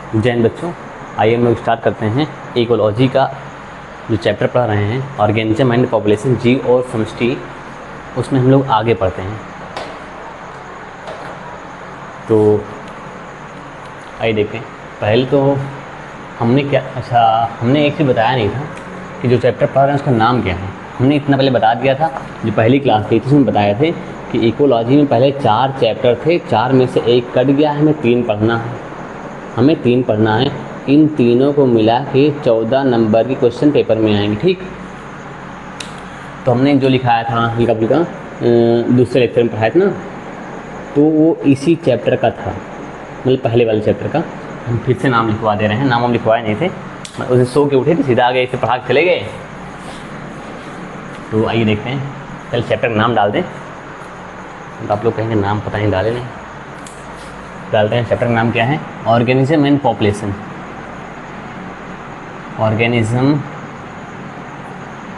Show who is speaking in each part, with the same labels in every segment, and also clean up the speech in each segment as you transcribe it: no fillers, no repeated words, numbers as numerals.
Speaker 1: जय हिंद बच्चों, आइए हम लोग स्टार्ट करते हैं इकोलॉजी का जो चैप्टर पढ़ रहे हैं ऑर्गेनिज्म एंड पॉपुलेशन, जीव और समष्टि। उसमें हम लोग आगे पढ़ते हैं। तो आइए देखते हैं। पहले तो हमने हमने एक चीज़ बताया नहीं था कि जो चैप्टर पढ़ रहे हैं उसका नाम क्या है। हमने इतना पहले बता दिया था, जो पहली क्लास थी उसमें बताए थे कि इकोलॉजी में पहले 4 चैप्टर थे, 4 में से एक कट गया है, हमें 3 पढ़ना है। इन तीनों को मिला के 14 नंबर के क्वेश्चन पेपर में आएंगे। ठीक, तो हमने जो लिखाया था हल्का फुल्का दूसरे लेक्चर में पढ़ाया था ना, तो वो इसी चैप्टर का था, मतलब पहले वाले चैप्टर का। हम फिर से नाम लिखवा दे रहे हैं, नाम हम लिखवाए नहीं थे, उस दिन सो के उठे थे, सीधा आगे इसे पढ़ा के चले गए। तो आइए देखते हैं, पहले चैप्टर का नाम डाल दें। तो आप लोग कहेंगे नाम पता नहीं, डाले नहीं, डालते हैं। चैप्टर का नाम क्या है? Organism and population. Organism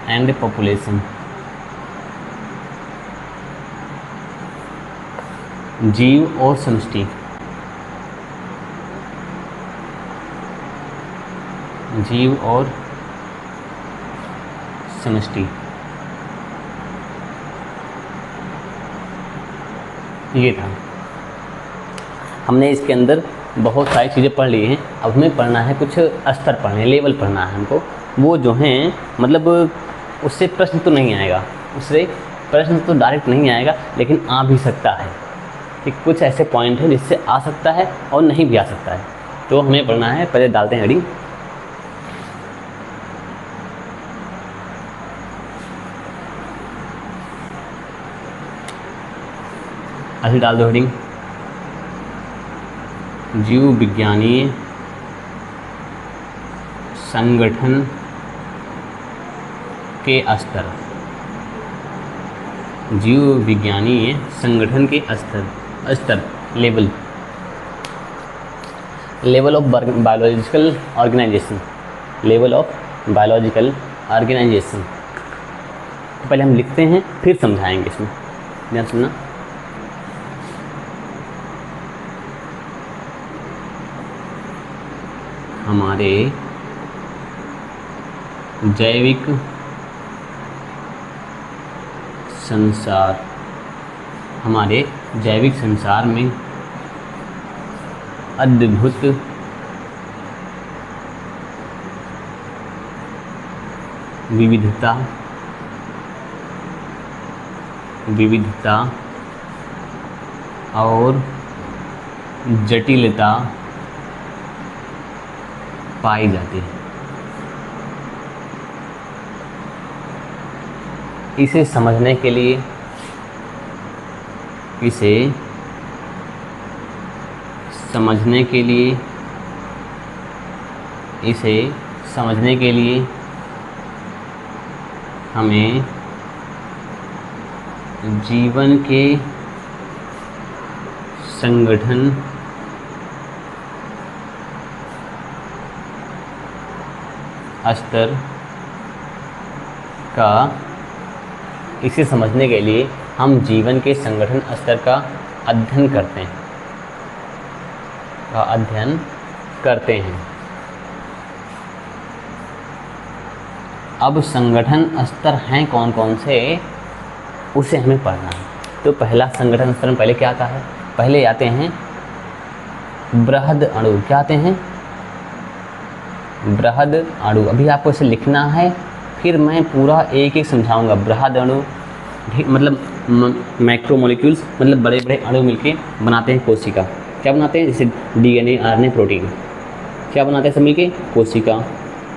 Speaker 1: and population, जीव और समष्टि। जीव और समष्टि, ये था। हमने इसके अंदर बहुत सारी चीज़ें पढ़ ली हैं। अब हमें पढ़ना है, कुछ स्तर पढ़ने, लेवल पढ़ना है हमको। वो जो हैं, मतलब उससे प्रश्न तो नहीं आएगा, उससे प्रश्न तो डायरेक्ट नहीं आएगा, लेकिन आ भी सकता है कि कुछ ऐसे पॉइंट हैं जिससे आ सकता है और नहीं भी आ सकता है। तो हमें पढ़ना है। पहले डालते हैं हेडिंग। ऐसे डाल दो हेडिंग, जीव विज्ञानीय संगठन के स्तर। जीव विज्ञानीय संगठन के स्तर level of biological organisation. Level of biological organisation. पहले हम लिखते हैं, फिर समझाएंगे। इसमें ध्यान सुनना। हमारे जैविक संसार में अद्भुत विविधता और जटिलता पाई जाती है। इसे समझने के लिए हमें जीवन के संगठन स्तर का इसे समझने के लिए हम जीवन के संगठन स्तर का अध्ययन करते हैं। अब संगठन स्तर हैं कौन कौन से, उसे हमें पढ़ना है। तो पहला संगठन स्तर में पहले क्या आता है? पहले आते हैं बृहद अणु। क्या आते हैं? बृहद अणु। अभी आपको इसे लिखना है, फिर मैं पूरा एक एक समझाऊंगा। बृहद अणु मतलब मैक्रोमोलिक्यूल्स, मतलब बड़े बड़े अणु मिलके बनाते हैं कोशिका। क्या बनाते हैं? जैसे डीएनए, आरएनए, प्रोटीन। क्या बनाते हैं सब मिलके? कोशिका,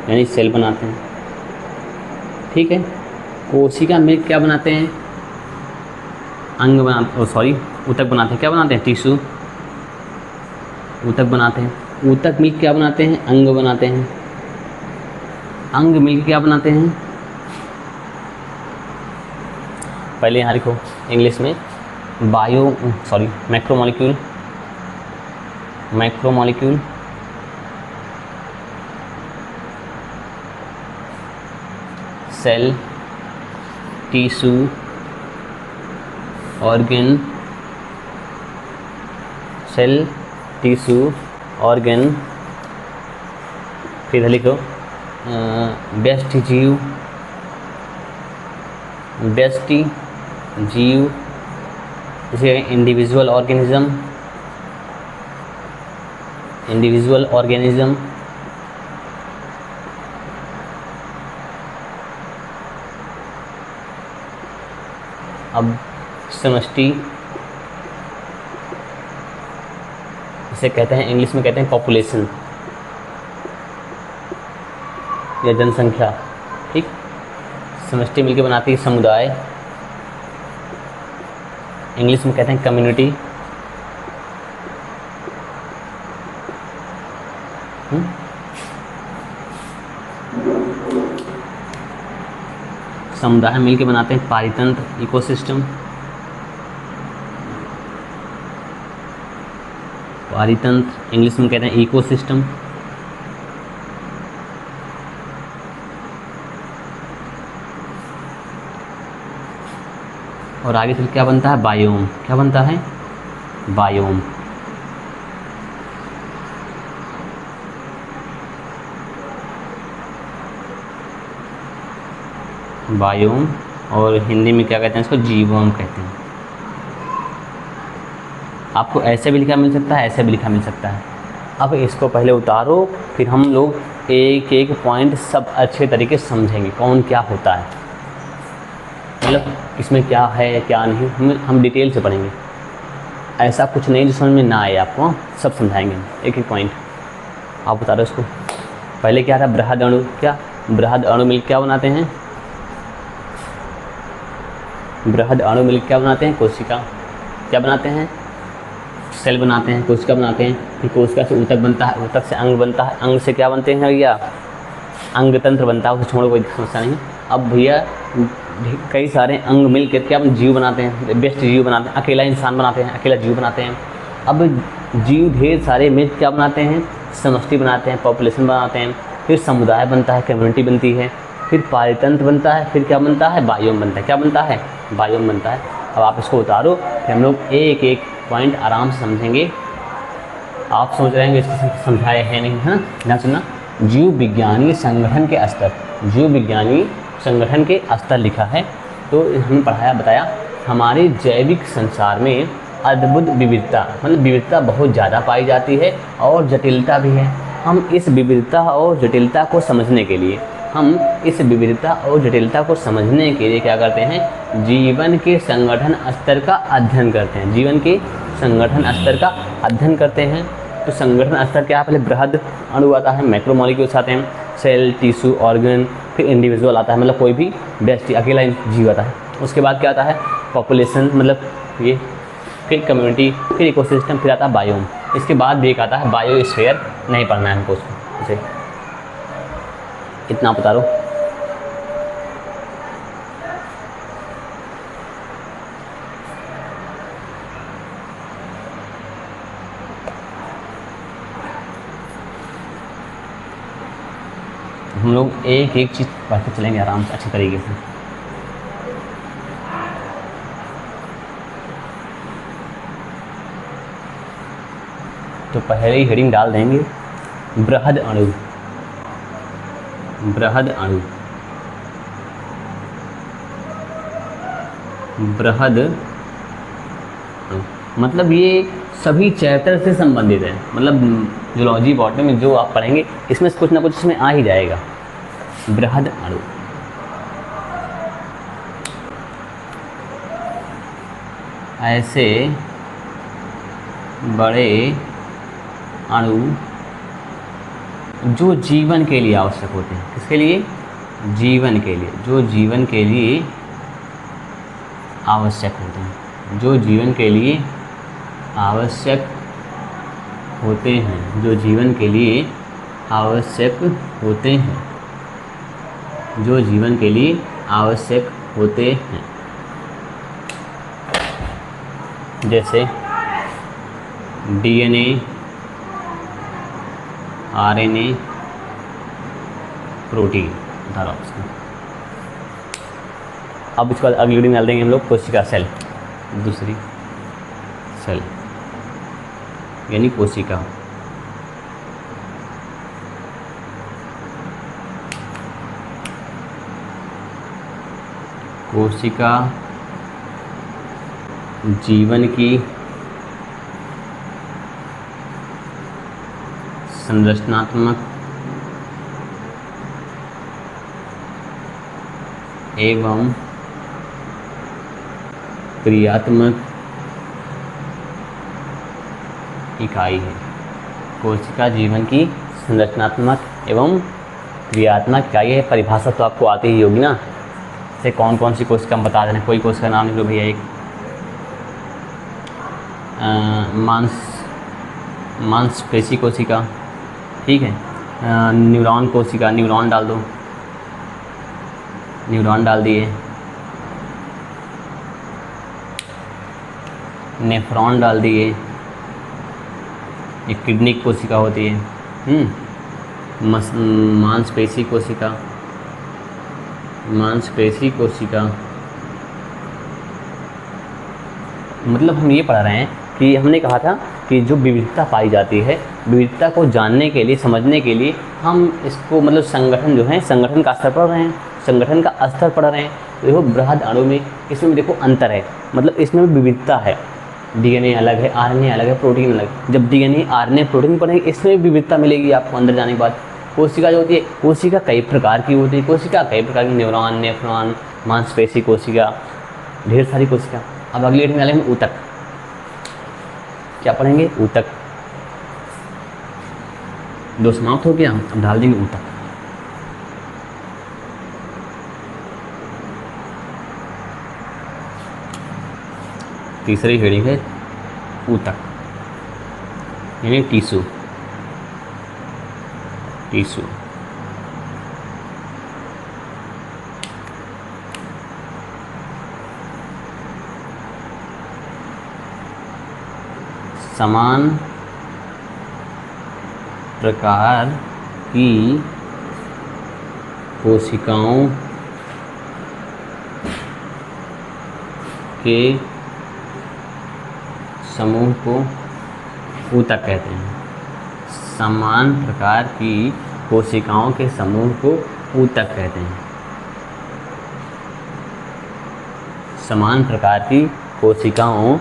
Speaker 1: यानी सेल बनाते हैं। ठीक है, कोशिका में क्या बनाते हैं? ऊतक बनाते हैं। क्या बनाते हैं? टिश्यू, ऊतक बनाते हैं। ऊतक मिलकर क्या बनाते हैं? अंग बनाते हैं। अंग मिलकर क्या बनाते हैं? पहले यहाँ लिखो इंग्लिश में, macromolecule, cell, tissue, organ, cell, tissue, organ, फिर इधर लिखो बेस्ट जीव, बेस्ट जीव, इसे इंडिविजुअल ऑर्गेनिज्म, इंडिविजुअल ऑर्गेनिज्म, अब समष्टि, इसे कहते हैं इंग्लिश में कहते हैं पॉपुलेशन या जनसंख्या, ठीक। समष्टि मिलकर बनाती है समुदाय, इंग्लिश में कहते हैं कम्युनिटी। समुदाय मिलकर बनाते हैं पारितंत्र, इकोसिस्टम, पारितंत्र इंग्लिश में कहते हैं इकोसिस्टम। और आगे चल क्या बनता है, बायोम। क्या बनता है, बायोम। बायोम, और हिंदी में क्या कहते हैं इसको, जीवोम कहते हैं। आपको ऐसे भी लिखा मिल सकता है, ऐसे भी लिखा मिल सकता है। अब इसको पहले उतारो, फिर हम लोग एक एक पॉइंट सब अच्छे तरीके से समझेंगे कौन क्या होता है, मतलब इसमें क्या है क्या नहीं, हम डिटेल से पढ़ेंगे। ऐसा कुछ नहीं जो समझ में ना आए आपको, सब समझाएंगे एक एक पॉइंट। आप बता दो इसको। पहले क्या था, बृहद अणु। क्या बृहद अणु मिलकर क्या बनाते हैं, बृहद अणु मिलकर क्या बनाते हैं, कोशिका। क्या बनाते हैं, सेल बनाते हैं, कोशिका बनाते हैं। फिर कोशिका से ऊतक बनता है, ऊतक से अंग बनता है, अंग से क्या बनते हैं भैया, अंग तंत्र बनता है। उसे छोड़ो, कोई समस्या नहीं। अब भैया कई सारे अंग मिल कर क्या जीव बनाते हैं, बेस्ट जीव बनाते हैं। अकेला इंसान बनाते हैं, अकेला जीव बनाते हैं। अब जीव ढेर सारे मिल क्या बनाते हैं, समष्टि बनाते हैं, पॉपुलेशन बनाते हैं। फिर समुदाय बनता है, कम्युनिटी बनती है। फिर पारितंत्र बनता है, फिर क्या बनता है, बायोम बनता है। क्या बनता है, बायोम बनता है। अब आप इसको उतारो, फिर हम लोग एक एक पॉइंट आराम से समझेंगे। आप सोच रहे हैं इसको समझाए है नहीं, है ना। ध्यान सुनना, जीव विज्ञानी संगठन के स्तर, जीव विज्ञानी संगठन के स्तर लिखा है। तो हमने पढ़ाया बताया हमारे जैविक संसार में अद्भुत विविधता, मतलब विविधता बहुत ज़्यादा पाई जाती है और जटिलता भी है। हम इस विविधता और जटिलता को समझने के लिए, हम इस विविधता और जटिलता को समझने के लिए क्या करते हैं, जीवन के संगठन स्तर का अध्ययन करते हैं। जीवन के संगठन स्तर का अध्ययन करते हैं। तो संगठन स्तर क्या है, पहले बृहद अणु आता है, मैक्रोमोलिक्यूल्स आते हैं, सेल, टिश्यू, ऑर्गन, फिर इंडिविजुअल आता है, मतलब कोई भी व्यक्ति, अकेला जीव आता है। उसके बाद क्या आता है, पॉपुलेशन, मतलब ये, फिर कम्युनिटी, फिर इकोसिस्टम, फिर आता है बायोम। इसके बाद भी एक आता है बायोस्फीयर, नहीं पढ़ना है हमको उसको, उसे इतना बता दो। हम लोग एक एक चीज़ पढ़ते चलेंगे आराम से, अच्छे तरीके से। तो पहले ही हेडिंग डाल देंगे, बृहद अणु। बृहद अणु, बृहद अणु मतलब ये सभी चैप्टर से संबंधित है, मतलब जूलॉजी बॉटनी में जो आप पढ़ेंगे इसमें से कुछ ना कुछ इसमें आ ही जाएगा। बृहद अणु, ऐसे बड़े अणु जो जीवन के लिए आवश्यक होते हैं। किसके लिए, जीवन के लिए, जो जीवन के लिए आवश्यक होते हैं, जो जीवन के लिए आवश्यक होते हैं, जो जीवन के लिए आवश्यक होते हैं, जो जीवन के लिए आवश्यक होते हैं। जैसे डीएनए, आरएनए, प्रोटीन, बता रहा हूँ। अब इसके बाद अगली डाल देंगे हम लोग कोशिका, सेल, दूसरी सेल यानी कोशिका। कोशिका जीवन की संरचनात्मक एवं क्रियात्मक इकाई है। कोशिका जीवन की संरचनात्मक एवं क्रियात्मक इकाई है। परिभाषा तो आपको आती ही होगी ना, से कौन कौन सी कोशिका हम बता दें। कोई कोशिका नाम लिख लो भैया। एक मांसपेशी कोशिका, ठीक है। न्यूरॉन कोशिका, न्यूरॉन डाल दो, न्यूरॉन डाल दिए। नेफ्रॉन डाल दिए। एक किडनी कोशिका होती है। मांसपेशी कोशिका, मांसपेशी कोशिका, मतलब हम ये पढ़ रहे हैं कि हमने कहा था कि जो विविधता पाई जाती है, विविधता को जानने के लिए, समझने के लिए हम इसको मतलब संगठन जो है, संगठन का स्तर पढ़ रहे हैं, संगठन का स्तर पढ़ रहे हैं। देखो बृहद अणु में, इसमें भी देखो अंतर है, मतलब इसमें भी विविधता है। डीएनए अलग है, आरएनए अलग है, प्रोटीन अलग। जब डीएनए, आरएनए, प्रोटीन पढ़ेंगे, इसमें भी विविधता मिलेगी आपको अंदर जाने के बाद। कोशिका जो होती है, कोशिका कई प्रकार की होती है, कोशिका कई प्रकार की, न्यूरॉन, नेफ्रॉन, मांसपेशी कोशिका, ढेर सारी कोशिका। अब अगली में वाले में ऊतक, क्या पढ़ेंगे? ऊतक। दो समाप्त हो गया, अब डाल देंगे ऊतक। तीसरी हेडिंग है ऊतक, यानी टिश्यू। टिश्यू समान प्रकार की कोशिकाओं के समूह को ऊतक कहते हैं। समान प्रकार की कोशिकाओं के समूह को ऊतक कहते हैं। समान प्रकार की कोशिकाओं,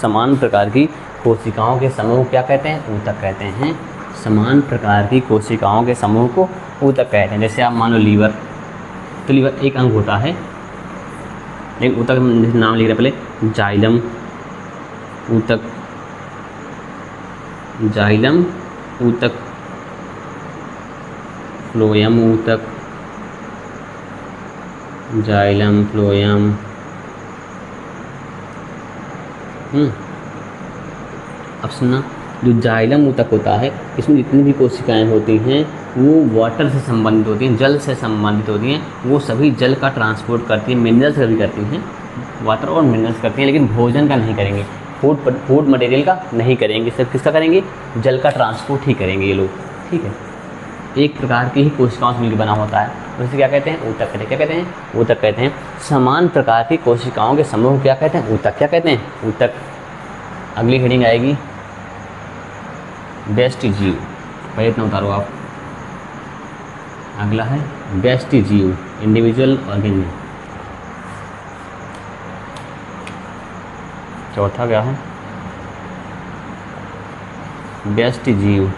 Speaker 1: समान प्रकार की कोशिकाओं के समूह क्या कहते हैं? ऊतक कहते हैं। समान प्रकार की कोशिकाओं के समूह को ऊतक कहते हैं। जैसे आप मान लो लीवर, तो लीवर एक अंग होता है, लेकिन ऊतक नाम लिख रहे पहले, जाइलम ऊतक, जाइलम ऊतक, फ्लोएम ऊतक, जाइलम, फ्लोएम। अब सुनना, जो जाइलम ऊतक होता है, इसमें जितनी भी कोशिकाएं होती हैं वो वाटर से संबंधित होती हैं, जल से संबंधित होती हैं। वो सभी जल का ट्रांसपोर्ट करती हैं, मिनरल्स का भी करती हैं, वाटर और मिनरल्स करती हैं, लेकिन भोजन का नहीं करेंगे, फूड मटेरियल का नहीं करेंगे, सिर्फ किसका करेंगे? जल का ट्रांसपोर्ट ही करेंगे ये लोग, ठीक है। एक प्रकार की ही कोशिकाओं से मिलकर बना होता है, उसे क्या कहते हैं? ऊतक कहते हैं। क्या कहते हैं? ऊतक कहते हैं। समान प्रकार की कोशिकाओं के समूह क्या कहते हैं? ऊतक। क्या कहते हैं? ऊतक। अगली हेडिंग आएगी व्यष्टि जीव। पहले इतना उतारो आप। अगला है व्यष्टि जीव, इंडिविजुअल ऑर्गेनिज्म। चौथा क्या है? व्यष्टि जीव।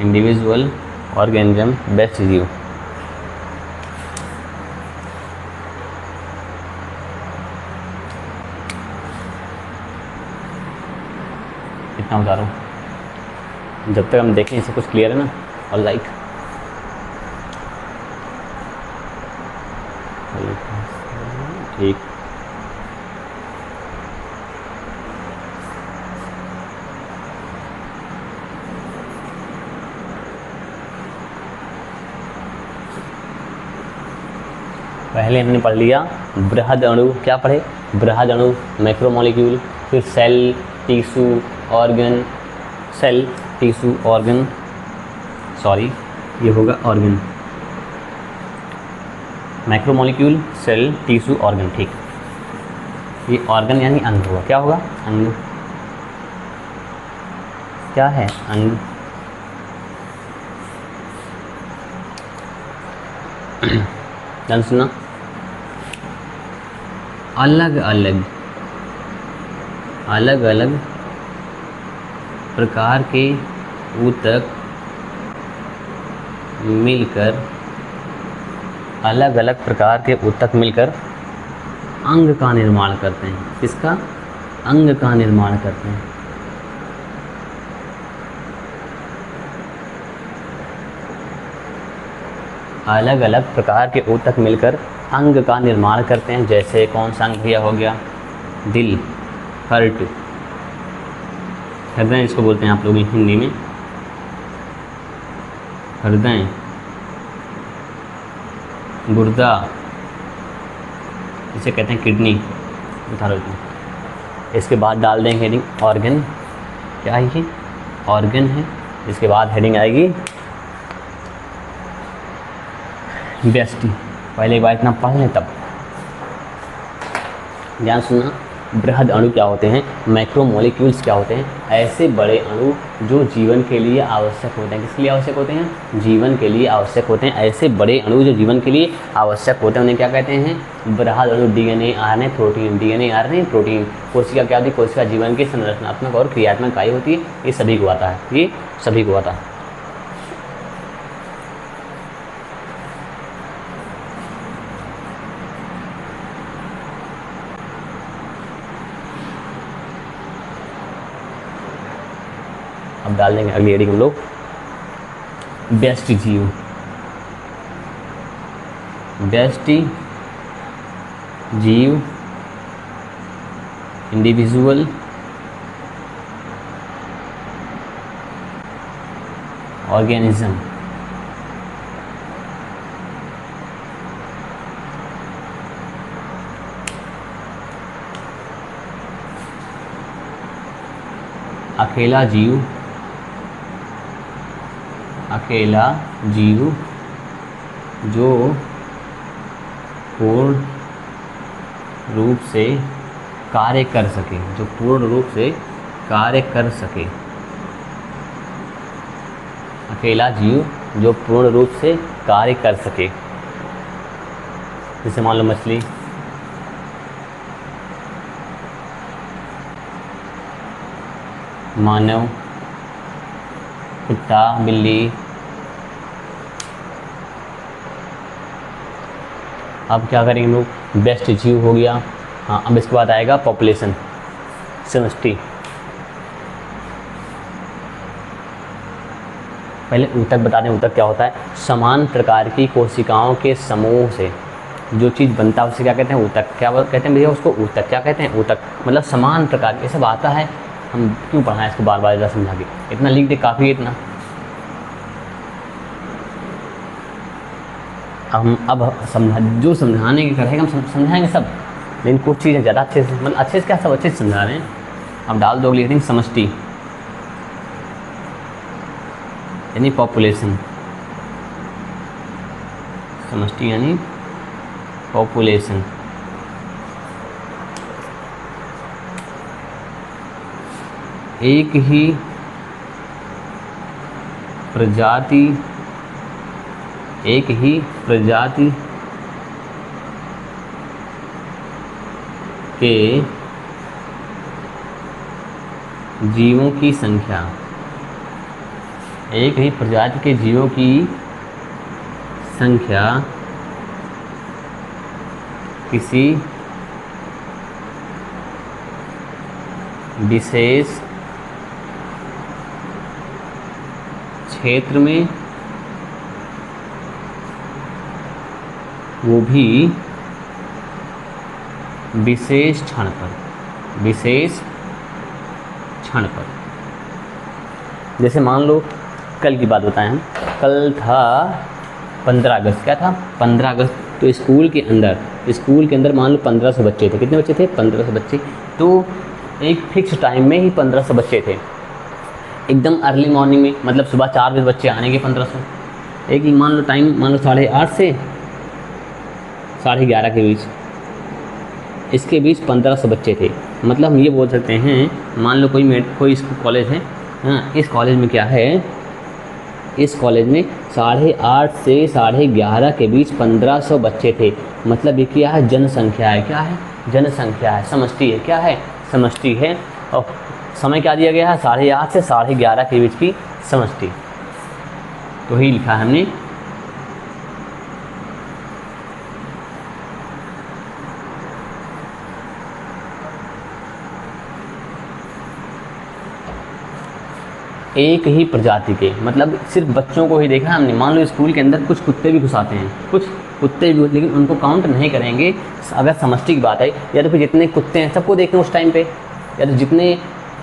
Speaker 1: इंडिविजुअल ऑर्गेनिज्म, व्यष्टि जीव। इतना उतारो, जब तक हम देखें इसे कुछ क्लियर है ना। और लाइक ठीक, पहले हमने पढ़ लिया बृहद अणु। क्या पढ़े? बृहद अणु, मैक्रोमोलिक्यूल, फिर cell, tissue, organ, cell, tissue, organ, sorry ये होगा organ, macromolecule, cell, tissue, organ, ठीक। ये ऑर्गन यानी अंग होगा। क्या होगा? अंग। क्या है? अंग। ध्यान सुनना, अलग अलग अलग अलग प्रकार के ऊतक मिलकर, अलग अलग प्रकार के ऊतक मिलकर अंग का निर्माण करते हैं। किसका? अंग का निर्माण करते हैं। अलग अलग प्रकार के ऊतक मिलकर अंग का निर्माण करते हैं। जैसे कौन सा अंग भैया हो गया? दिल, हार्ट, हृदय इसको बोलते हैं आप लोग हिंदी में, हृदय, गुर्दा, इसे कहते हैं किडनी। उतारो इसमें। इसके बाद डाल देंगे हेडिंग ऑर्गन। क्या है ये? ऑर्गन है। इसके बाद हेडिंग आएगी व्यष्टि। पहले एक बार इतना पढ़ लें तब। ध्यान सुनना, बृहद अणु क्या होते हैं? मैक्रोमोलिक्यूल्स क्या होते हैं? ऐसे बड़े अणु जो जीवन के लिए आवश्यक होते हैं। किसके लिए आवश्यक होते हैं? जीवन के लिए आवश्यक होते हैं। ऐसे बड़े अणु जो जीवन के लिए आवश्यक होते हैं उन्हें क्या कहते हैं? बृहद अणु। DNA, RNA, protein. DNA, RNA, protein. कोशिका क्या होती है? कोशिका जीवन की संरचनात्मक और क्रियात्मक इकाई होती है। ये सभी को आता है, ये सभी को आता है। अब डाल देंगे अगली हेडिंग हम लोग व्यष्टि जीव। व्यष्टि जीव, इंडिविजुअल, ऑर्गेनिज्म। अकेला जीव, अकेला जीव जो पूर्ण रूप से कार्य कर सके, जो पूर्ण रूप से कार्य कर सके। अकेला जीव जो पूर्ण रूप से कार्य कर सके। जैसे मान लो मछली, मानव, कुत्ता, बिल्ली। अब क्या करेंगे हम लोग? बेस्ट जीव हो गया। हाँ, अब इसके बाद आएगा पॉपुलेशन, समष्टि। पहले ऊतक बता दें। ऊतक क्या होता है? समान प्रकार की कोशिकाओं के समूह से जो चीज़ बनता है उसे क्या कहते हैं? ऊतक। क्या कहते हैं भैया उसको? ऊतक। क्या कहते हैं? ऊतक। मतलब समान प्रकार के, ये सब आता है, हम क्यों पढ़ाएं इसको बार बार ज़रा समझा के। इतना लिख दे काफ़ी है इतना। अब समझा, जो समझाने की करेगा हम समझाएंगे सब, लेकिन कुछ चीज़ें ज़्यादा अच्छे से, मतलब अच्छे से क्या, सब अच्छे से समझा रहे हैं। अब डाल दो अगली हेडिंग समष्टि, यानी पॉपुलेशन। समष्टि यानी पॉपुलेशन। एक ही प्रजाति, एक ही प्रजाति के जीवों की संख्या, एक ही प्रजाति के जीवों की संख्या किसी विशेष क्षेत्र में, वो भी विशेष क्षण पर, विशेष क्षण पर। जैसे मान लो कल की बात बताएं हम, कल था 15 अगस्त। क्या था? 15 अगस्त। तो स्कूल के अंदर मान लो 1500 बच्चे थे। कितने बच्चे थे? 1500 बच्चे। तो एक फिक्स टाइम में ही 1500 बच्चे थे, एकदम अर्ली मॉर्निंग में, मतलब सुबह 4 बजे बच्चे आने 1500। एक मान लो टाइम, मान लो 8:30 से 11:30 के बीच, इसके बीच 1500 बच्चे थे। मतलब हम ये बोल सकते हैं, मान लो कोई स्कूल कॉलेज है, हाँ, इस कॉलेज में क्या है, इस कॉलेज में 8:30 से 11:30 के बीच 1500 बच्चे थे। मतलब ये क्या है, जनसंख्या है, क्या है, जनसंख्या है, समष्टि है, क्या है, समष्टि है। और समय क्या दिया गया है, 8:30 से 11:30 के बीच की समष्टि। तो ही लिखा है हमने। एक ही प्रजाति के, मतलब सिर्फ बच्चों को ही देखा हमने। मान लो स्कूल के अंदर कुछ कुत्ते भी घुस आते हैं, कुछ कुत्ते भी, लेकिन उनको काउंट नहीं करेंगे अगर समष्टि की बात आई। या तो फिर जितने कुत्ते हैं सबको देखें उस टाइम पे, या तो जितने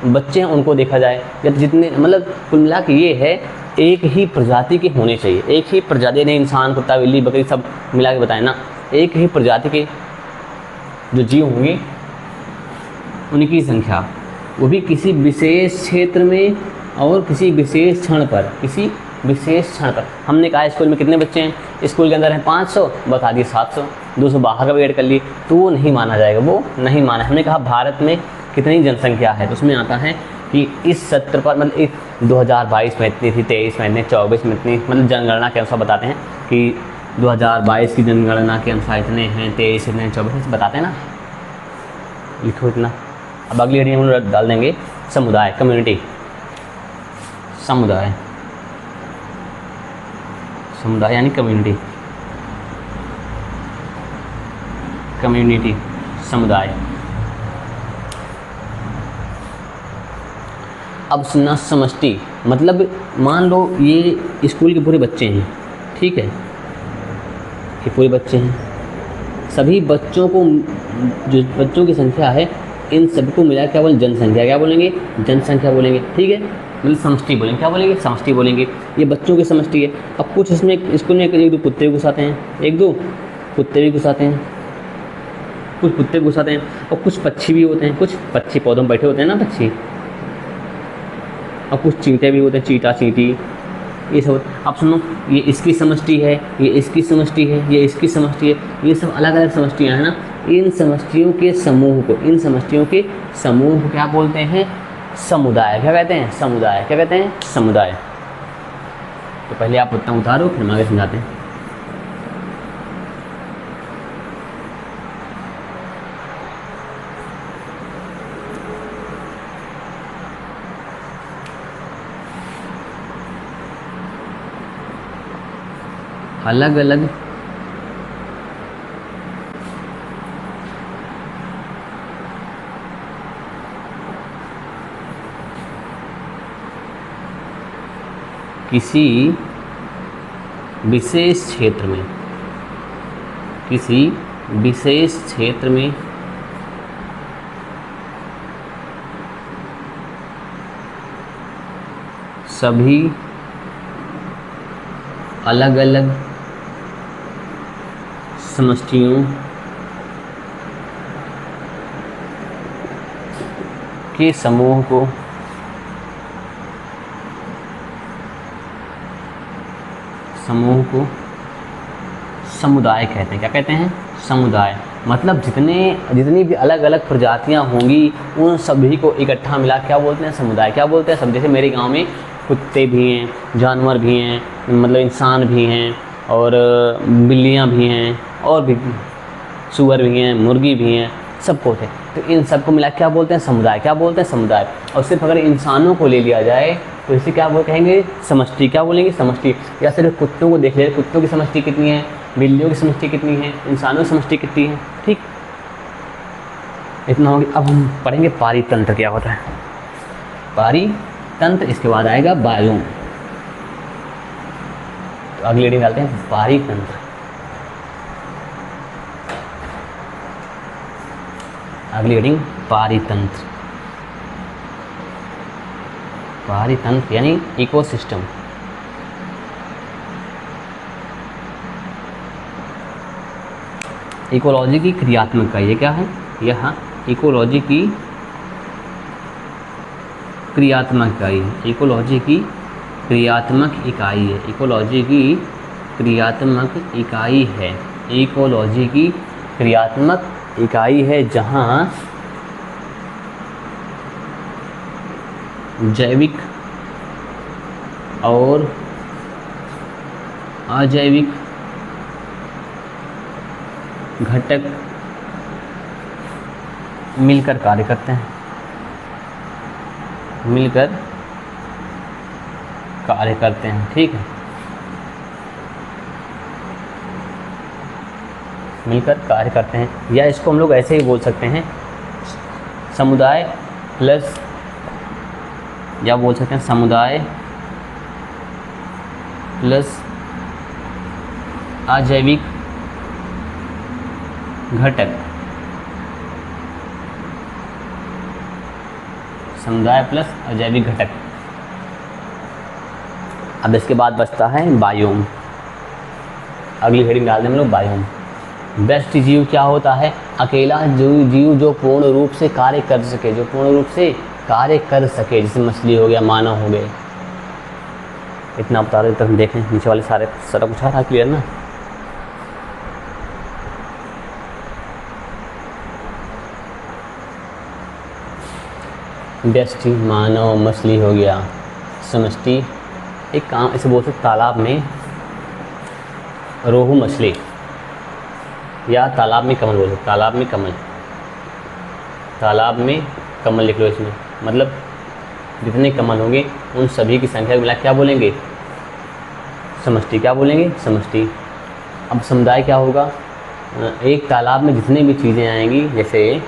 Speaker 1: बच्चे हैं उनको देखा जाए, या तो जितने, मतलब कुल मिला के ये है एक ही प्रजाति के होने चाहिए। एक ही प्रजाति, नहीं इंसान, कुत्ता, बिल्ली, बकरी सब मिला के बताएं ना, एक ही प्रजाति के जो जीव होंगे उनकी संख्या, वो भी किसी विशेष क्षेत्र में और किसी विशेष क्षण पर, किसी विशेष क्षण पर। हमने कहा स्कूल में कितने बच्चे हैं, स्कूल के अंदर हैं 500, बता दिए 700, 200 बाहर का भी ऐड कर लिए, तो वो नहीं माना जाएगा, वो नहीं माना। हमने कहा भारत में कितनी जनसंख्या है, तो उसमें आता है कि इस सत्र पर, मतलब 2022 में इतनी थी, 23 में इतनी, 24 में इतनी, मतलब जनगणना के अनुसार बताते हैं कि 2022 की जनगणना के अनुसार इतने हैं, 23 इतने, 24 बताते हैं ना, लिखो इतना। अब अगली हेडिंग हम लोग डाल देंगे समुदाय, कम्युनिटी, समुदाय, समुदाय यानी कम्युनिटी, कम्युनिटी, समुदाय। अब सुनना, समष्टि मतलब मान लो ये स्कूल के पूरे बच्चे हैं, ठीक है, ये पूरे बच्चे हैं, सभी बच्चों को, जो बच्चों की संख्या है इन सबको मिला क्या बोलेंगे, जनसंख्या, क्या बोलेंगे, जनसंख्या बोलेंगे, ठीक है, मतलब समष्टि बोलेंगे, क्या बोलेंगे, समष्टि बोलेंगे। ये बच्चों की समष्टि है। अब कुछ इसमें स्कूल में एक दो कुत्ते भी घुसाते हैं, एक दो कुत्ते भी घुसाते हैं, कुछ कुत्ते घुसाते हैं, और कुछ पक्षी भी होते हैं, कुछ पक्षी पौधों में बैठे होते हैं ना पक्षी, और कुछ चींटे भी होते हैं, चींटा, चींटी, ये सब। अब सुनो, ये इसकी समष्टि है, ये इसकी समष्टि है, ये इसकी समष्टि है, ये सब अलग अलग समष्टियाँ हैं ना। इन समष्टियों के समूह को, इन समष्टियों के समूह को क्या बोलते हैं, समुदाय। क्या कहते हैं, समुदाय। क्या कहते हैं, समुदाय। तो पहले आप उतना उतारो, फिर हम आगे समझाते हैं। अलग अलग किसी विशेष क्षेत्र में, किसी विशेष क्षेत्र में सभी अलग अलग समष्टियों के समूह को समुदाय कहते हैं। क्या कहते हैं, समुदाय। मतलब जितनी भी अलग अलग प्रजातियां होंगी उन सभी को इकट्ठा मिला क्या बोलते हैं, समुदाय। क्या बोलते हैं, सब। जैसे मेरे गांव में कुत्ते भी हैं, जानवर भी हैं, मतलब इंसान भी हैं, और बिल्लियां भी हैं, और भी सूअर भी हैं, मुर्गी भी हैं, सबको थे। तो इन सबको मिला क्या बोलते हैं, समुदाय। क्या बोलते हैं, समुदाय। और सिर्फ अगर इंसानों को ले लिया जाए तो इसे क्या कहेंगे, समष्टि। क्या बोलेंगे, समष्टि। या सिर्फ कुत्तों को देख ले, कुत्तों की समष्टि कितनी है, बिल्लियों की समष्टि कितनी है, इंसानों की समष्टि कितनी है, ठीक। इतना हो गया। अब हम पढ़ेंगे पारितंत्र क्या होता है, पारितंत्र। इसके बाद आएगा बायोम। तो अगली हेडिंग डालते हैं पारितंत्र। अगली हेडिंग पारितंत्र। पारितंत्र यानी इकोसिस्टम। इकोलॉजी की क्रियात्मक इकाई है। क्या है, यह इकोलॉजी की क्रियात्मक इकाई है। इकोलॉजी की क्रियात्मक इकाई है। इकोलॉजी की क्रियात्मक इकाई है। इकोलॉजी की क्रियात्मक इकाई है जहाँ जैविक और अजैविक घटक मिलकर कार्य करते हैं, मिलकर कार्य करते हैं। ठीक है, मिलकर कार्य करते हैं, या इसको हम लोग ऐसे ही बोल सकते हैं समुदाय प्लस, या बोल सकते हैं समुदाय प्लस अजैविक घटक, समुदाय प्लस अजैविक घटक। अब इसके बाद बचता है बायोम। अगली हेडिंग डाल दें हम लोग बायोम। बेस्ट जीव क्या होता है? अकेला जीव जो पूर्ण रूप से कार्य कर सके, जो पूर्ण रूप से कार्य कर सके, जैसे मछली हो गया, मानव हो गए। इतना बता रहे तक देखें, नीचे वाले सारा कुछ आ रहा क्लियर ना। व्यष्टि, मानव, मछली हो गया। समष्टि, एक काम ऐसे बोल सकते, तालाब में रोहू मछली, या तालाब में कमल बोल सकते, तालाब में कमल, तालाब में कमल लिख लो इसमें। मतलब जितने कमल होंगे उन सभी की संख्या मिला क्या बोलेंगे? समष्टि। क्या बोलेंगे? समष्टि। अब समुदाय क्या होगा? एक तालाब में जितने भी चीज़ें आएंगी, जैसे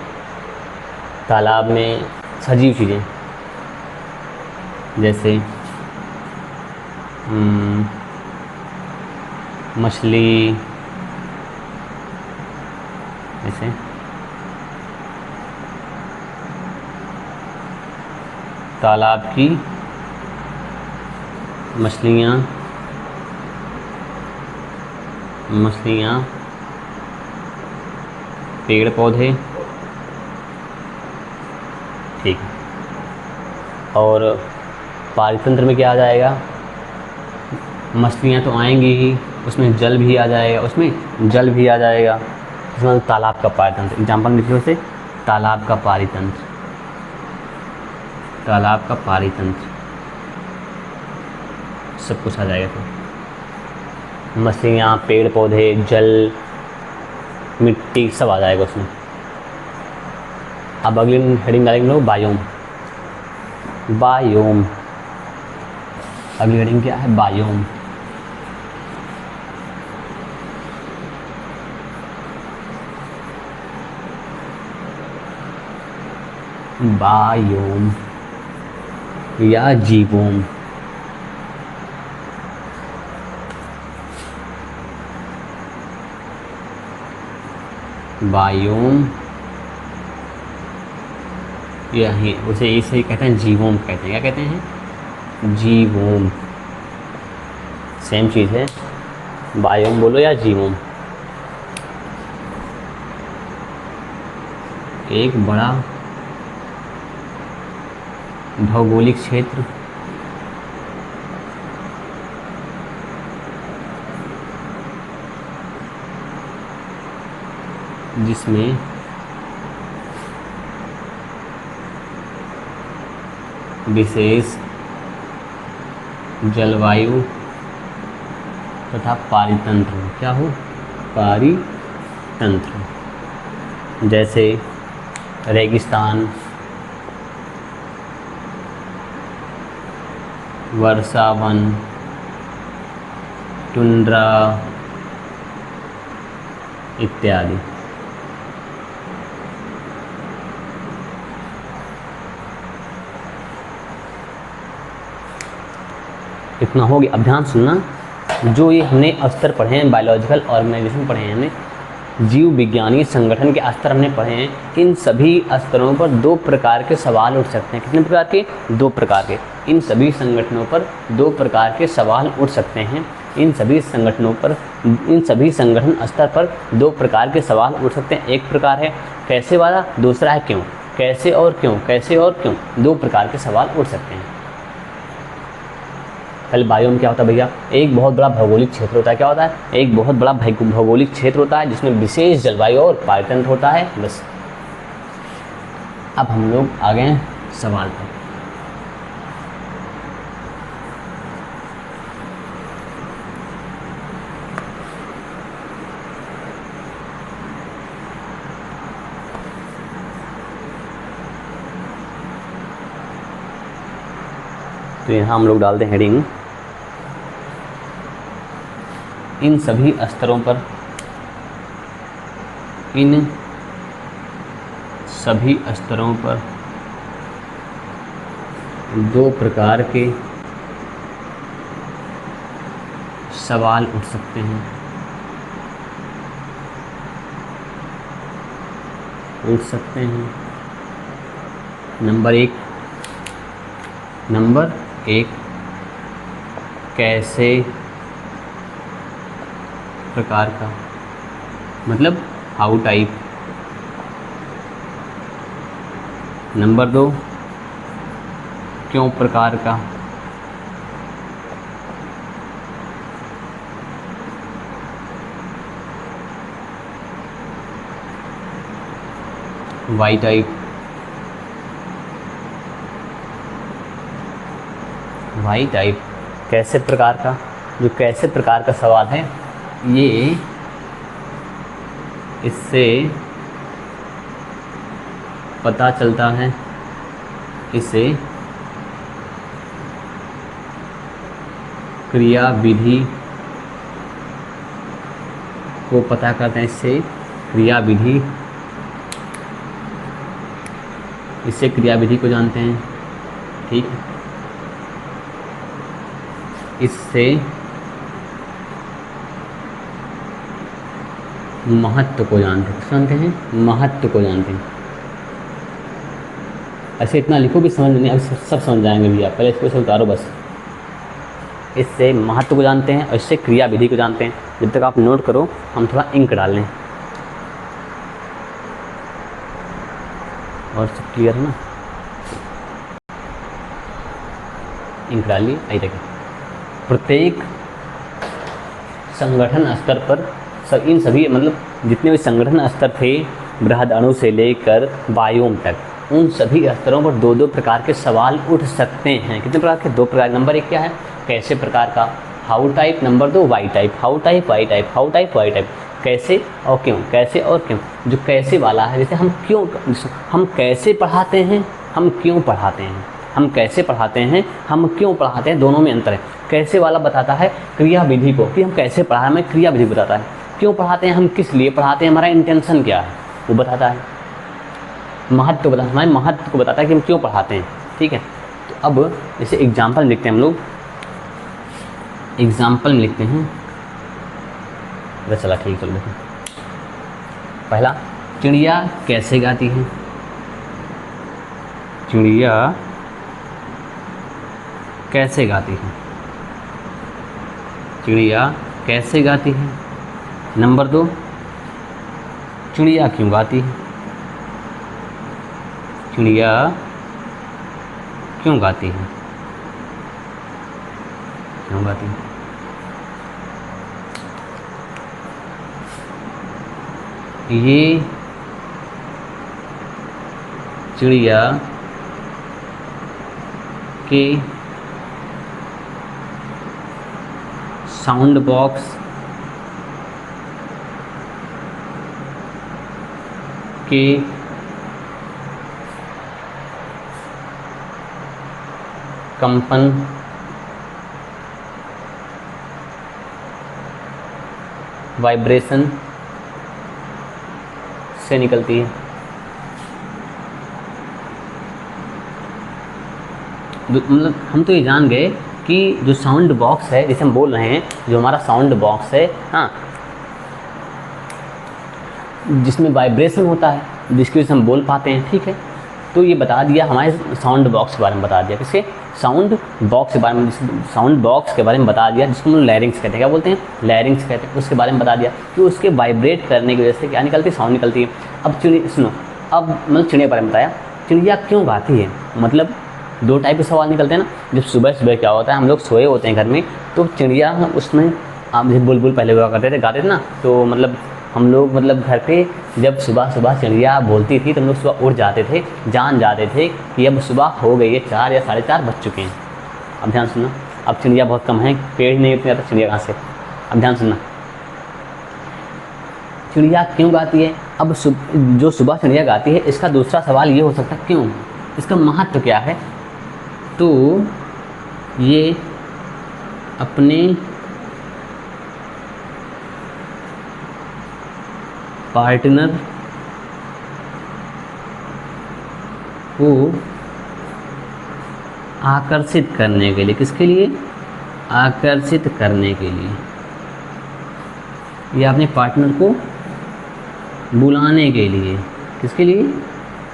Speaker 1: तालाब में सजीव चीज़ें, जैसे मछली, जैसे तालाब की मछलियाँ, पेड़ पौधे। ठीक है, और पारितंत्र में क्या आ जाएगा? मछलियाँ तो आएंगी ही, उसमें जल भी आ जाएगा, इसमें तालाब का पारितंत्र। एग्जाम्पल लिखिए उसे, तालाब का पारितंत्र, सब कुछ आ जाएगा। तो मछलियाँ, पेड़ पौधे, जल, मिट्टी, सब आ जाएगा उसमें। अब अगली हेडिंग डालेंगे लोग बायोम। बायोम, अगली हेडिंग क्या है? बायोम। बायोम या जीवोम। बायोम यही उसे इसे कहते हैं जीवोम कहते हैं। क्या कहते हैं? जीवोम। सेम चीज़ है, बायोम बोलो या जीवोम। एक बड़ा भौगोलिक क्षेत्र जिसमें विशेष जलवायु तथा पारितंत्र। क्या हो? पारितंत्र, जैसे रेगिस्तान, वर्षावन, टुंड्रा इत्यादि। इतना हो गया। अब ध्यान सुनना, जो ये हमने स्तर पढ़े हैं, बायोलॉजिकल ऑर्गेनाइजेशन पढ़े हैं, हमने जीव विज्ञानीय संगठन के स्तर हमने पढ़े हैं। इन सभी स्तरों पर दो प्रकार के सवाल उठ सकते हैं। कितने प्रकार के? दो प्रकार के। इन सभी संगठनों पर दो प्रकार के सवाल उठ सकते हैं। इन सभी संगठन स्तर पर दो प्रकार के सवाल उठ सकते हैं। एक प्रकार है कैसे वाला, दूसरा है क्यों। कैसे और क्यों, कैसे और क्यों, दो प्रकार के सवाल उठ सकते हैं। पहले बायोम क्या होता है भैया? एक बहुत बड़ा भौगोलिक क्षेत्र होता है। क्या होता है? एक बहुत बड़ा भौगोलिक क्षेत्र होता है जिसमें विशेष जलवायु और पारितंत्र होता है। बस। अब हम लोग आ गए हैं सवाल पर। तो यहाँ हम लोग डालते हैं हेडिंग, इन सभी स्तरों पर, इन सभी स्तरों पर दो प्रकार के सवाल उठ सकते हैं, उठ सकते हैं। नंबर एक, कैसे प्रकार का, मतलब हाउ टाइप। नंबर 2, क्यों प्रकार का। वाई टाइप, वाई टाइप कैसे प्रकार का। जो कैसे प्रकार का सवाल है ये इससे पता चलता है, इसे क्रिया विधि को पता करते हैं, इससे क्रिया विधि, इससे क्रिया विधि को जानते हैं, ठीक है। इससे महत्व को जानते हैं, महत्व को जानते हैं। ऐसे इतना लिखो भी समझ नहीं, अब सब समझ जाएंगे भैया, पहले इसको से उतारो बस। इससे महत्व को जानते हैं और इससे क्रिया विधि को जानते हैं। जब तक आप नोट करो हम थोड़ा इंक डाल लें, और सब क्लियर है ना। इंक डालिए, आई देखिए। प्रत्येक संगठन स्तर पर इन सभी मतलब जितने भी संगठन स्तर थे बृहद अणु से लेकर बायोम तक, उन सभी स्तरों पर दो दो प्रकार के सवाल उठ सकते हैं। कितने प्रकार के? दो प्रकार। नंबर 1 क्या है? कैसे प्रकार का, how type. Number 2 why type, how type why type, how type why type. कैसे और क्यों, कैसे और क्यों। जो कैसे वाला है, जैसे हम क्यों, हम कैसे पढ़ाते हैं, हम क्यों पढ़ाते हैं, हम कैसे पढ़ाते हैं, हम क्यों पढ़ाते हैं, दोनों में अंतर है। कैसे वाला बताता है क्रिया विधि को कि हम कैसे पढ़ा रहे हैं, हमें क्रिया विधि बताता है। क्यों पढ़ाते हैं, हम किस लिए पढ़ाते हैं, हमारा इंटेंशन क्या है, वो बताता है। महत्व बताता है, हमारे महत्व को बताता है कि हम क्यों पढ़ाते हैं, ठीक है। तो अब जैसे एग्जाम्पल में लिखते हैं हम लोग, एग्जाम्पल में लिखते हैं। चला ठीक, चलो देखो। पहला, चिड़िया कैसे गाती है, चिड़िया कैसे गाती है, चिड़िया कैसे गाती है। नंबर 2, चिड़िया क्यों गाती है, चिड़िया क्यों गाती है, क्यों गाती है। ये चिड़िया के साउंड बॉक्स के कंपन वाइब्रेशन से निकलती है। मतलब हम तो ये जान गए कि जो साउंड बॉक्स है, जैसे हम बोल रहे हैं, जो हमारा साउंड बॉक्स है, हाँ, जिसमें वाइब्रेशन होता है, जिसकी वजह से हम बोल पाते हैं, ठीक है। तो ये बता दिया हमारे साउंड बॉक्स के बारे में, बता दिया किसके, साउंड बॉक्स के बारे में, साउंड बॉक्स के बारे में बता दिया, जिसको हम लैरिंग्स कहते हैं। क्या बोलते हैं? लैरिंग्स कहते हैं। उसके बारे में बता दिया कि उसके वाइब्रेट करने की वजह से क्या निकलती है, साउंड निकलती है। अब चिड़िया सुनो, अब मतलब चिड़िया के बारे में बताया, चिड़िया क्यों गाती है। मतलब दो टाइप के सवाल निकलते हैं ना। जब सुबह सुबह क्या होता है, हम लोग सोए होते हैं घर में, तो चिड़िया उसमें, आप जैसे बुलबुल पहले हुआ करते थे, गाते थे ना, तो मतलब हम लोग मतलब घर पे जब सुबह सुबह चिड़िया बोलती थी तो हम लोग सुबह उठ जाते थे, जान जाते थे कि अब सुबह हो गई है, 4 या 4:30 बज चुके हैं। अब ध्यान सुनना, अब चिड़िया बहुत कम है, पेड़ ही नहीं उतने ज़्यादा, चिड़िया कहाँ से। अब ध्यान सुनना, चिड़िया क्यों गाती है। अब जो सुबह चिड़िया गाती है, इसका दूसरा सवाल ये हो सकता है क्यों, इसका महत्व क्या है। तो ये अपने पार्टनर को आकर्षित करने के लिए, किसके लिए? आकर्षित करने के लिए, या अपने पार्टनर को बुलाने के लिए, किसके लिए?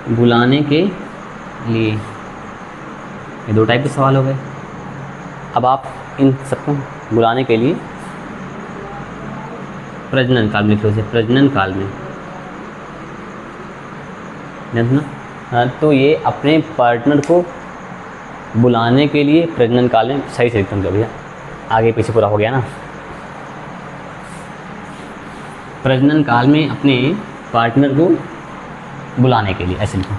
Speaker 1: बुलाने के लिए। ये दो टाइप के सवाल हो गए। अब आप इन सबको बुलाने के लिए प्रजनन काल में लिख लो, प्रजनन काल में, ना? हाँ, तो ये अपने पार्टनर को बुलाने के लिए प्रजनन काल में, सही से लिखता हूँ भैया, आगे पीछे पूरा हो गया ना। प्रजनन काल में अपने पार्टनर को बुलाने के लिए, ऐसे लिखो।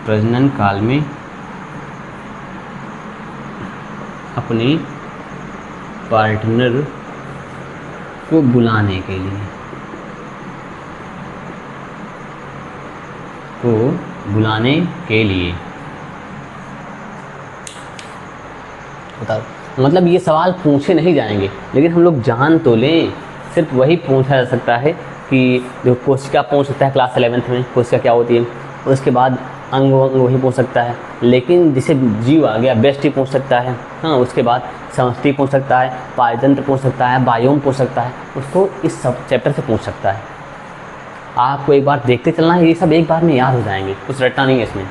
Speaker 1: प्रजनन काल में अपने पार्टनर को बुलाने के लिए, को बुलाने के लिए। बताओ, मतलब ये सवाल पूछे नहीं जाएंगे, लेकिन हम लोग जान तो लें। सिर्फ वही पूछा जा सकता है कि जो कोशिका पूछ सकता है क्लास 11th में, कोशिका क्या होती है, और उसके बाद अंग वही पूछ सकता है। लेकिन जिसे जीव आ गया, बेस्ट ही पूछ सकता है। हाँ, उसके बाद समष्टि पूछ सकता है, पायतंत्र पूछ सकता है, बायोम पूछ सकता है, उसको इस सब चैप्टर से पूछ सकता है। आपको एक बार देखते चलना है, ये सब एक बार में याद हो जाएंगे, कुछ रटना नहीं है इसमें।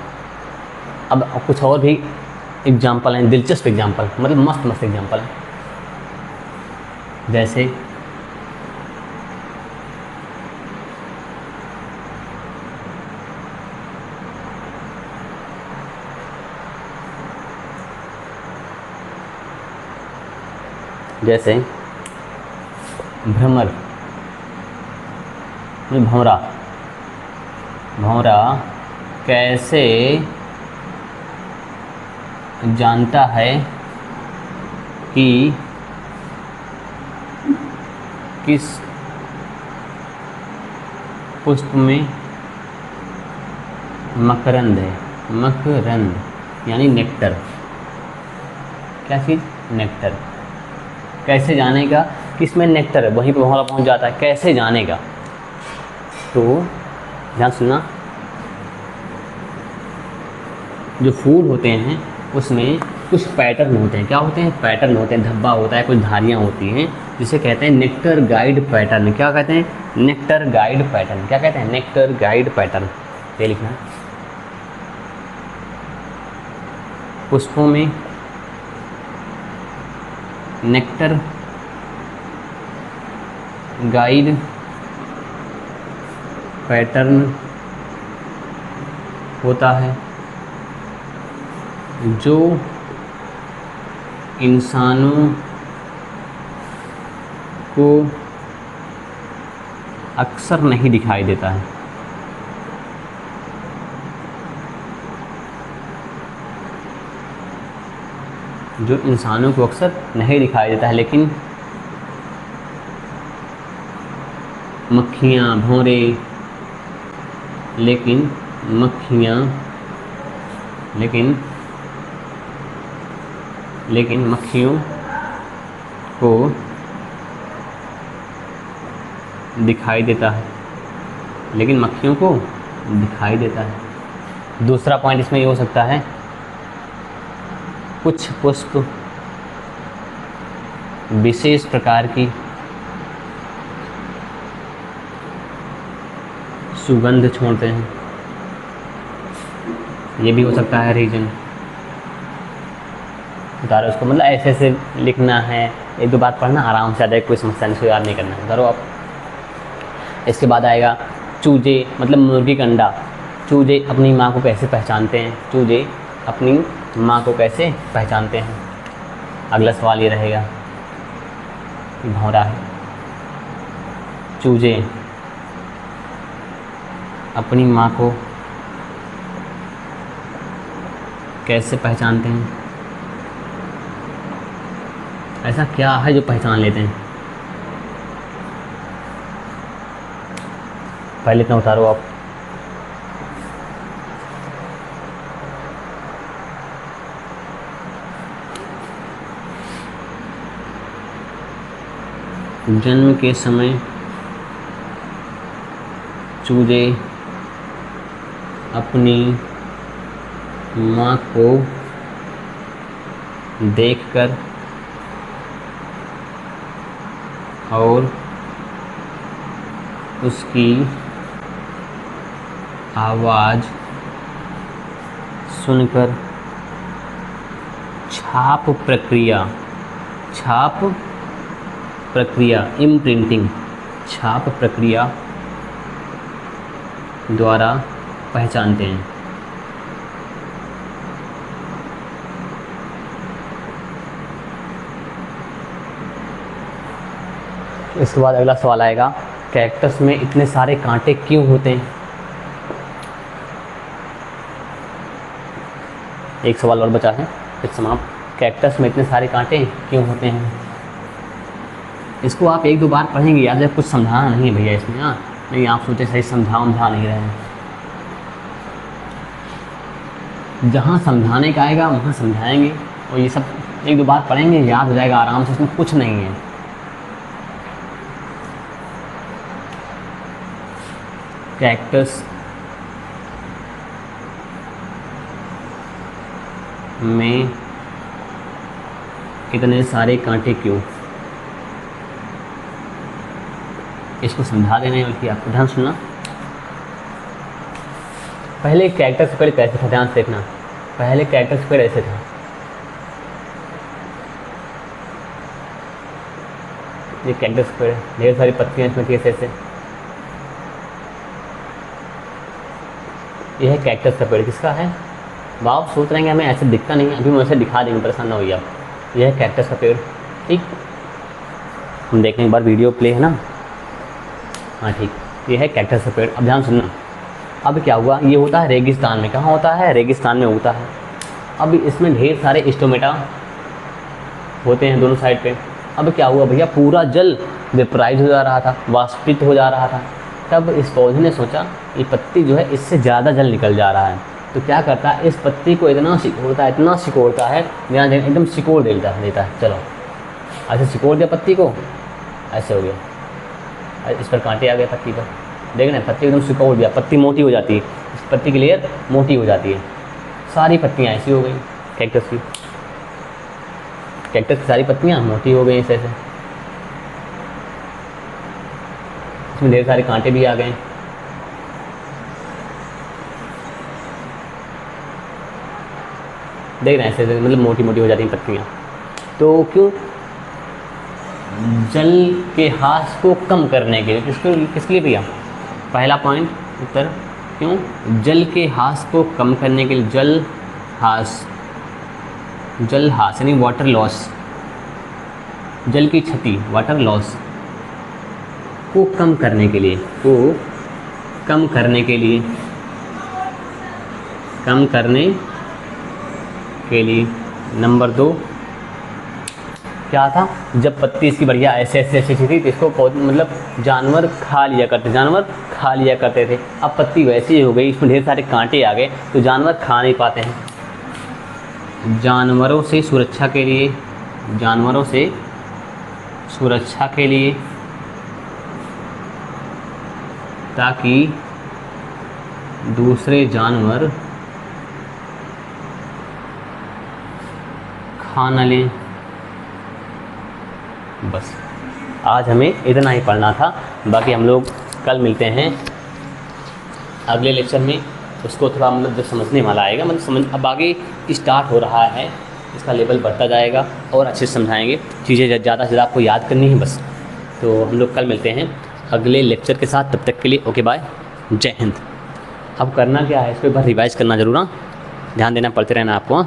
Speaker 1: अब कुछ और भी एग्जाम्पल हैं, दिलचस्प एग्जाम्पल, मतलब मस्त मस्त एग्जाम्पल हैं। जैसे जैसे भ्रमर, भंवरा, भंवरा कैसे जानता है कि किस पुष्प में मकरंद है? मकरंद यानी नेक्टर। क्या चीज़? नेक्टर। कैसे जानेगा किसमें नेक्टर है? वहीं पर भंवरा पहुंच जाता है, कैसे जानेगा? तो ध्यान सुनना, जो फूल होते हैं उसमें कुछ पैटर्न होते हैं। क्या होते हैं? पैटर्न होते हैं, धब्बा होता है, कुछ धारियाँ होती हैं, जिसे कहते हैं नेक्टर गाइड पैटर्न। क्या कहते हैं? Nectar guide pattern. क्या कहते हैं? Nectar guide pattern. ये लिखना है। पुष्पों में नेक्टर गाइड पैटर्न होता है जो इंसानों को अक्सर नहीं दिखाई देता है। जो इंसानों को अक्सर नहीं दिखाई देता है, लेकिन मक्खियाँ, भंवरे, लेकिन मक्खियों को दिखाई देता है, लेकिन मक्खियों को दिखाई देता है। दूसरा पॉइंट इसमें ये हो सकता है, कुछ पुष्प विशेष प्रकार की सुगंध छोड़ते हैं। ये भी हो सकता है रीजन। उतारो उसको, मतलब ऐसे ऐसे लिखना है, एक दो बात पढ़ना आराम से आ जाए, कोई समस्या नहीं, याद नहीं करना है। उतारो आप। इसके बाद आएगा चूजे, मतलब मुर्गी का अंडा। चूजे अपनी माँ को कैसे पहचानते हैं? चूजे अपनी माँ को कैसे पहचानते हैं? अगला सवाल ये रहेगा, भंवरा है। चूजे अपनी माँ को कैसे पहचानते हैं? ऐसा क्या है जो पहचान लेते हैं? पहले इतना उतारो आप। जन्म के समय चूजे अपनी माँ को देखकर और उसकी आवाज़ सुनकर छाप प्रक्रिया इम्प्रिंटिंग छाप प्रक्रिया द्वारा पहचानते हैं। इसके बाद अगला सवाल आएगा, कैक्टस में इतने सारे कांटे क्यों होते हैं? एक सवाल और बचा है फिर समाप्त। कैक्टस में इतने सारे कांटे क्यों होते हैं? इसको आप एक दो बार पढ़ेंगे, याद है, कुछ समझाना नहीं है भैया इसमें। हाँ नहीं, आप सोचे सही समझा नहीं रहे हैं। जहाँ समझाने का आएगा वहाँ समझाएंगे, और ये सब एक दो बार पढ़ेंगे, याद हो जाएगा आराम से, इसमें कुछ नहीं है। कैक्टस में इतने सारे कांटे क्यों? इसको समझा देने बल्कि आपको ध्यान सुनना। पहले कैक्टस पेड़ कैसे था, ध्यान से देखना। पहले कैक्टस पेड़ ऐसे था, ये कैक्टस पेड़, ढेर सारी पत्तियां इसमें थी ऐसे। यह है कैक्टस का पेड़, किसका है? आप सोच रहे हैं हमें ऐसे दिखता नहीं है, अभी मैं ऐसे दिखा देंगे, परेशान ना होइए आप। यह है कैक्टस का पेड़, ठीक। हम देखने एक बार वीडियो प्ले है ना, हाँ ठीक, ये है कैक्टस का पेड़। अब ध्यान सुनना। अब क्या हुआ, ये होता है रेगिस्तान में। कहाँ होता है? रेगिस्तान में होता है। अब इसमें ढेर सारे स्टोमेटा होते हैं दोनों साइड पे। अब क्या हुआ भैया, पूरा जल वेपराइज हो जा रहा था, वाष्पित हो जा रहा था। तब इस पौधे ने सोचा ये पत्ती जो है इससे ज़्यादा जल निकल जा रहा है, तो क्या करता है, इस पत्ती को इतना सिकोड़ता है, ध्यान देना, एकदम सिकोड़ देता है। चलो ऐसे सिकोड़ दिया पत्ती को, ऐसे हो गया, इस पर कांटे आ गए पत्ती पर, देख ना, पत्ती एकदम सिकोड़ दिया, पत्ती मोटी हो जाती है, इस पत्ती की लेयर मोटी हो जाती है। सारी पत्तियाँ ऐसी हो गई कैक्टस की सारी पत्तियाँ मोटी हो गई ऐसे। इसमें ढेर सारे कांटे भी आ गए। देख रहे हैं ऐसे, मतलब मोटी हो जाती हैं पत्तियाँ। तो क्यों? जल के ह्रास को कम करने के लिए। किसके लिए भैया? पहला पॉइंट उत्तर, क्यों? जल के ह्रास को कम करने के लिए। जल ह्रास यानी वाटर लॉस, जल की क्षति, वाटर लॉस को कम करने के लिए, नंबर 2 क्या था, जब पत्ती इसकी बढ़िया ऐसे थी तो इसको मतलब जानवर खा लिया करते थे। अब पत्ती वैसी ही हो गई, इसमें ढेर सारे कांटे आ गए, तो जानवर खा नहीं पाते हैं। जानवरों से सुरक्षा के लिए ताकि दूसरे जानवर खा न लें। बस आज हमें इतना ही पढ़ना था, बाकी हम लोग कल मिलते हैं अगले लेक्चर में। उसको थोड़ा मतलब जब समझने वाला आएगा, मतलब समझ अब आगे स्टार्ट हो रहा है, इसका लेवल बढ़ता जाएगा और अच्छे से समझाएंगे। चीज़ें ज़्यादा से ज़्यादा आपको याद करनी है बस। तो हम लोग कल मिलते हैं अगले लेक्चर के साथ, तब तक के लिए ओके बाय, जय हिंद। अब करना क्या है, इसको एक बार रिवाइज़ करना ज़रूर, ध्यान देना, पढ़ते रहना आपको।